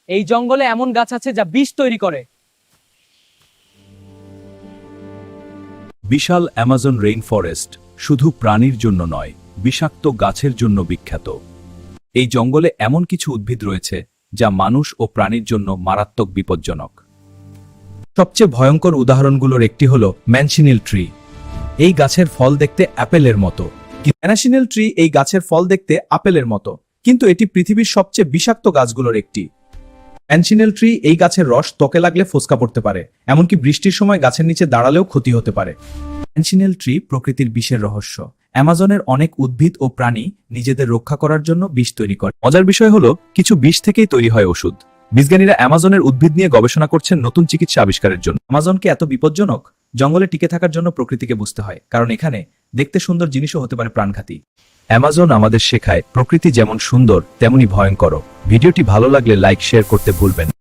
এই জঙ্গলে এমন গাছ আছে যা বিষ তৈরি করে। বিশাল অ্যামাজন রেইন ফরেস্ট শুধু প্রাণীর জন্য নয়, বিষাক্ত গাছের জন্য বিখ্যাত। এই জঙ্গলে এমন কিছু উদ্ভিদ রয়েছে যা মানুষ ও প্রাণীর জন্য মারাত্মক বিপজ্জনক। সবচেয়ে ভয়ঙ্কর উদাহরণগুলোর একটি হল ম্যানচিনিল ট্রি। এই গাছের ফল দেখতে অ্যাপেলের মতো। ম্যানচিনিল ট্রি এই গাছের ফল দেখতে আপেলের মতো, কিন্তু এটি পৃথিবীর সবচেয়ে বিষাক্ত গাছগুলোর একটি। ম্যানচিনিল ট্রি এই গাছের রস ত্বকে লাগলে ফোস্কা পড়তে পারে, এমনকি বৃষ্টির সময় গাছের নিচে দাঁড়ালেও ক্ষতি হতে পারে। ম্যানচিনিল ট্রি প্রকৃতির বিষের রহস্য। অ্যামাজনের অনেক উদ্ভিদ ও প্রাণী নিজেদের রক্ষা করার জন্য বিষ তৈরি করে। মজার বিষয় হলো, কিছু বিষ থেকেই তৈরি হয় ওষুধ। বিজ্ঞানীরা অ্যামাজনের উদ্ভিদ নিয়ে গবেষণা করছেন নতুন চিকিৎসা আবিষ্কারের জন্য। অ্যামাজনকে এত বিপজ্জনক, জঙ্গলে টিকে থাকার জন্য প্রকৃতিকে বুঝতে হয়, কারণ এখানে দেখতে সুন্দর জিনিসও হতে পারে প্রাণঘাতী। অ্যামাজন আমাদের শেখায় প্রকৃতি যেমন সুন্দর তেমনি ভয়ঙ্কর। ভিডিওটি ভালো লাগলে লাইক শেয়ার করতে ভুলবেন না।